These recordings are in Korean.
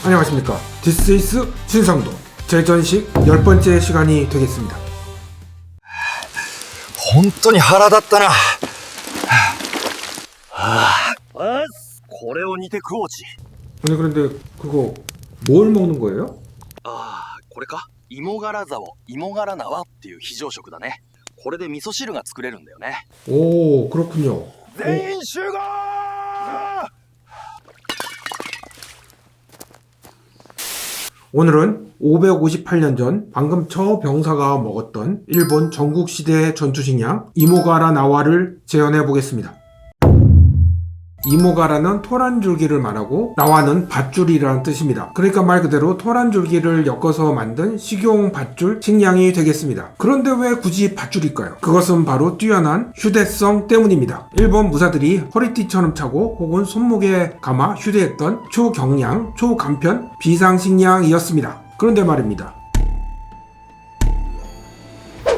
안녕하십니까. This is 신성도 재전식 10번째 시간이 되겠습니다. 本当に腹立ったな。これを煮て食おうち。 아니 그런데 그거 뭘 먹는 거예요? これか。芋柄沢、芋柄縄っていう非常食だね。これで味噌汁が作れるんだよね。 오 그렇군요. 全員集合！ 오늘은 558년 전 방금 저 병사가 먹었던 일본 전국시대 전투식량 이모가라 나와를 재현해 보겠습니다. 이모가라는 토란줄기를 말하고 나와는 밧줄이라는 뜻입니다. 그러니까 말 그대로 토란줄기를 엮어서 만든 식용 밧줄 식량이 되겠습니다. 그런데 왜 굳이 밧줄일까요? 그것은 바로 뛰어난 휴대성 때문입니다. 일본 무사들이 허리띠처럼 차고 혹은 손목에 감아 휴대했던 초경량, 초간편 비상식량이었습니다. 그런데 말입니다.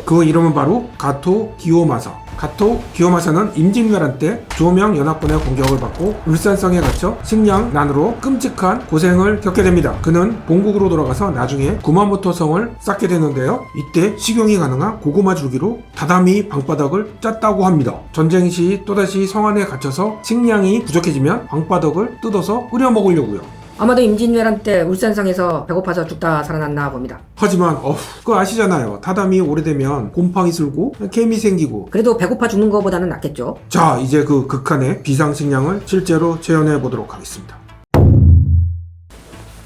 그 이름은 바로 가토 기요마사. 가토 기요마사는 임진왜란 때 조명 연합군의 공격을 받고 울산성에 갇혀 식량난으로 끔찍한 고생을 겪게 됩니다. 그는 본국으로 돌아가서 나중에 구마모토성을 쌓게 되는데요. 이때 식용이 가능한 고구마 줄기로 다다미 방바닥을 짰다고 합니다. 전쟁 시 또다시 성 안에 갇혀서 식량이 부족해지면 방바닥을 뜯어서 끓여 먹으려고요. 아마도 임진왜란 때 울산성에서 배고파서 죽다 살아났나 봅니다. 하지만 그거 아시잖아요. 다다미 오래되면 곰팡이 슬고 개미 생기고. 그래도 배고파 죽는 것보다는 낫겠죠. 자, 이제 그 극한의 비상식량을 실제로 재현해 보도록 하겠습니다.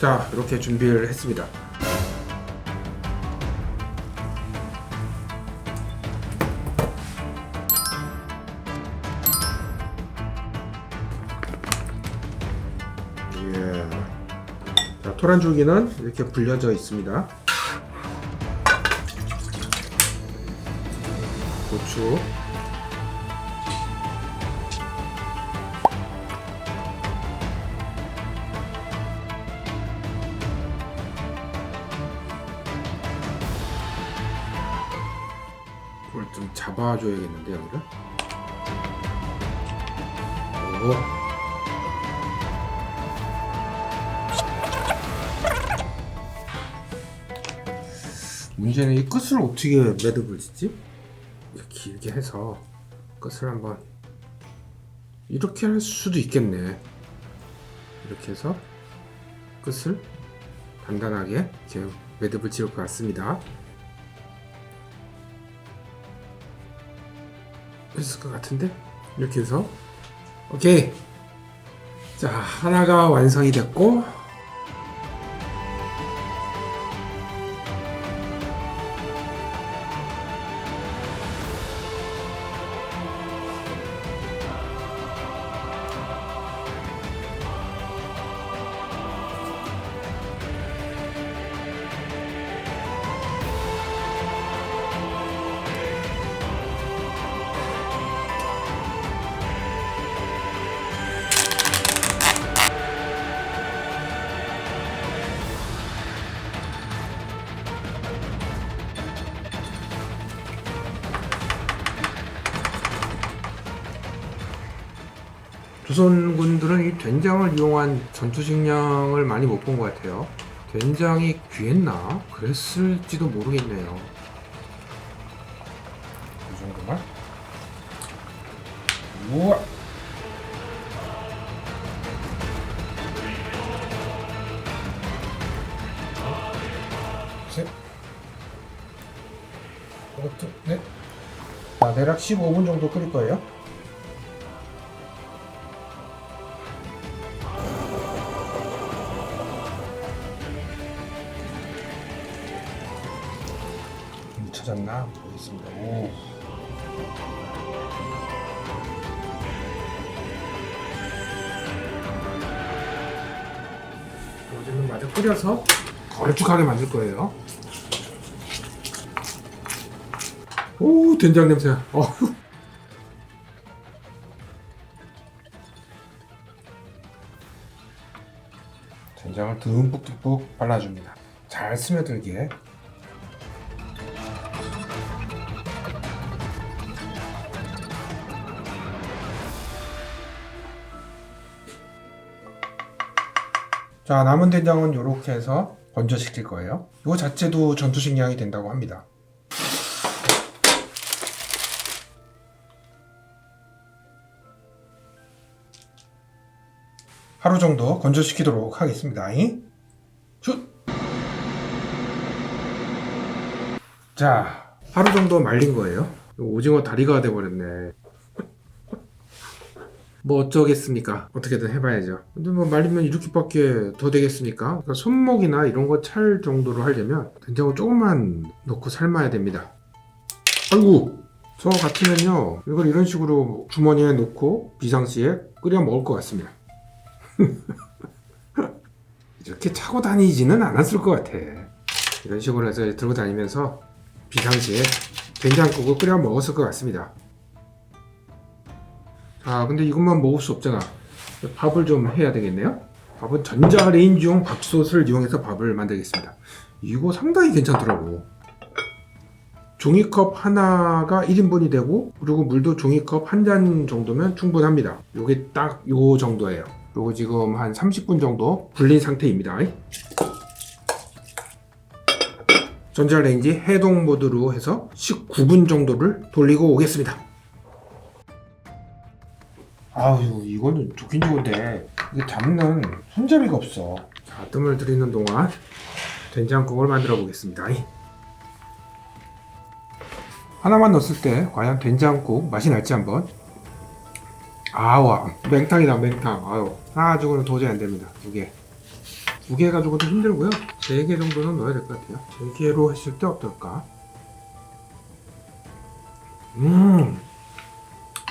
자, 이렇게 준비를 했습니다. 자, 토란줄기는 이렇게 불려져 있습니다. 고추, 이걸 좀 잡아줘야겠는데 여기를. 오. 문제는 이 끝을 어떻게 매듭을 짓지? 길게 해서 끝을 한번 이렇게 할 수도 있겠네. 이렇게 해서 끝을 단단하게 이렇게 매듭을 지을 것 같습니다. 있을 것 같은데? 이렇게 해서 오케이. 자, 하나가 완성이 됐고, 조선군들은 이 된장을 이용한 전투식량을 많이 못 본 것 같아요. 된장이 귀했나? 그랬을지도 모르겠네요. 이 정도만? 우와! 셋, 넷. 자, 대략 15분 정도 끓일 거예요. 찾았나 보겠습니다. 오. 어제는 마저 끓여서 걸쭉하게 만들 거예요. 오, 된장 냄새. 된장을 듬뿍듬뿍 발라줍니다. 잘 스며들게. 자, 남은 된장은 이렇게 해서 건조시킬 거예요. 이거 자체도 전투식량이 된다고 합니다. 하루 정도 건조시키도록 하겠습니다. 슛! 자, 하루 정도 말린 거예요. 오징어 다리가 돼버렸네. 뭐 어쩌겠습니까? 어떻게든 해봐야죠. 근데 뭐 말리면 이렇게밖에 더 되겠습니까? 그러니까 손목이나 이런 거 찰 정도로 하려면 된장을 조금만 넣고 삶아야 됩니다. 아이고! 저 같으면요, 이걸 이런 식으로 주머니에 넣고 비상시에 끓여 먹을 것 같습니다. 이렇게 차고 다니지는 않았을 것 같아. 이런 식으로 해서 들고 다니면서 비상시에 된장국을 끓여 먹었을 것 같습니다. 자, 근데 이것만 먹을 수 없잖아. 밥을 좀 해야 되겠네요. 밥은 전자레인지용 밥솥을 이용해서 밥을 만들겠습니다. 이거 상당히 괜찮더라고. 종이컵 하나가 1인분이 되고, 그리고 물도 종이컵 한 잔 정도면 충분합니다. 요게 딱 요 정도예요. 요거 지금 한 30분 정도 불린 상태입니다. 전자레인지 해동 모드로 해서 19분 정도를 돌리고 오겠습니다. 아유, 이거는 좋긴 좋은데 이게 잡는 손잡이가 없어. 자, 뜸을 들이는 동안 된장국을 만들어 보겠습니다. 하나만 넣었을 때 과연 된장국 맛이 날지 한번. 아와, 맹탕이다, 맹탕. 아유, 하나 가지고는 도저히 안 됩니다. 두 개 가지고도 힘들고요. 3개 정도는 넣어야 될 것 같아요. 3개로 했을 때 어떨까?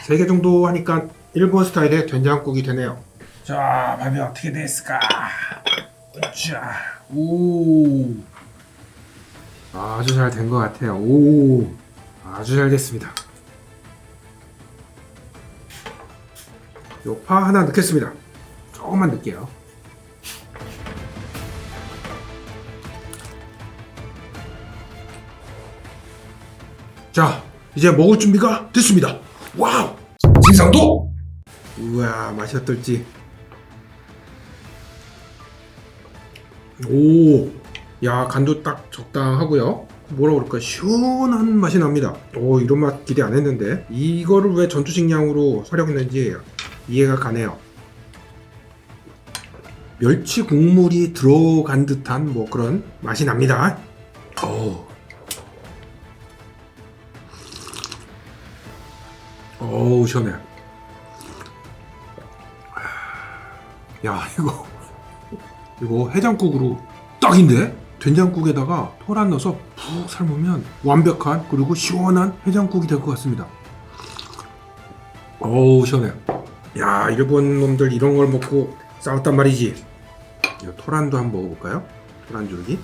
3개 정도 하니까 일본 스타일의 된장국이 되네요. 자, 밥이 어떻게 됐을까? 자, 오, 아주 잘 된 것 같아요. 오, 아주 잘 됐습니다. 요 파 하나 넣겠습니다. 조금만 넣을게요. 자, 이제 먹을 준비가 됐습니다. 와우! 진상도! 우와, 맛이 어떨지. 오, 야, 간도 딱 적당하고요. 뭐라 그럴까, 시원한 맛이 납니다. 오, 이런 맛 기대 안 했는데 이거를 왜 전투식량으로 활용했는지 이해가 가네요. 멸치 국물이 들어간 듯한 뭐 그런 맛이 납니다. 어우, 시원해. 야, 이거 해장국으로 딱인데? 된장국에다가 토란 넣어서 푹 삶으면 완벽한, 그리고 시원한 해장국이 될 것 같습니다. 어우, 시원해. 야, 일본 놈들 이런 걸 먹고 싸웠단 말이지. 이 토란도 한번 먹어볼까요? 토란 줄기.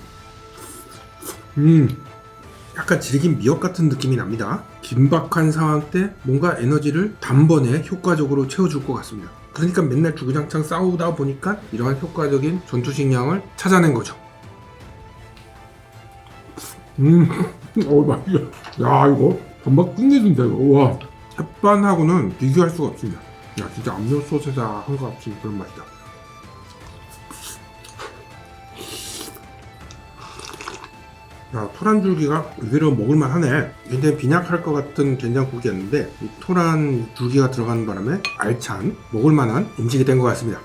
약간 질긴 미역 같은 느낌이 납니다. 긴박한 상황 때 뭔가 에너지를 단번에 효과적으로 채워줄 것 같습니다. 그러니까 맨날 주구장창 싸우다 보니까 이러한 효과적인 전투식량을 찾아낸 거죠. 맛있어. 야, 이거 전박 끝내준다 이거. 와, 햇반하고는 비교할 수가 없습니다. 야, 진짜 압력솥에다 한 거 없이 그런 맛이다. 야, 토란줄기가 의외로 먹을만 하네. 굉장히 빈약할 것 같은 된장국이었는데 이 토란줄기가 들어가는 바람에 알찬 먹을만한 음식이 된 것 같습니다.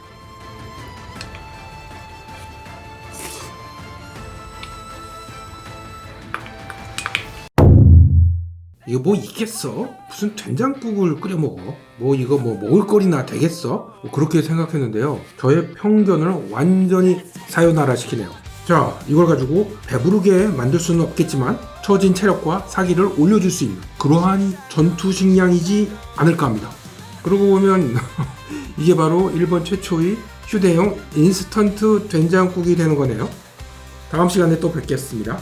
이거 뭐 있겠어? 무슨 된장국을 끓여 먹어? 뭐 이거 뭐 먹을거리나 되겠어? 뭐 그렇게 생각했는데요. 저의 편견을 완전히 사요나라 시키네요. 자, 이걸 가지고 배부르게 만들 수는 없겠지만 처진 체력과 사기를 올려줄 수 있는 그러한 전투식량이지 않을까 합니다. 그러고 보면 이게 바로 일본 최초의 휴대용 인스턴트 된장국이 되는 거네요. 다음 시간에 또 뵙겠습니다.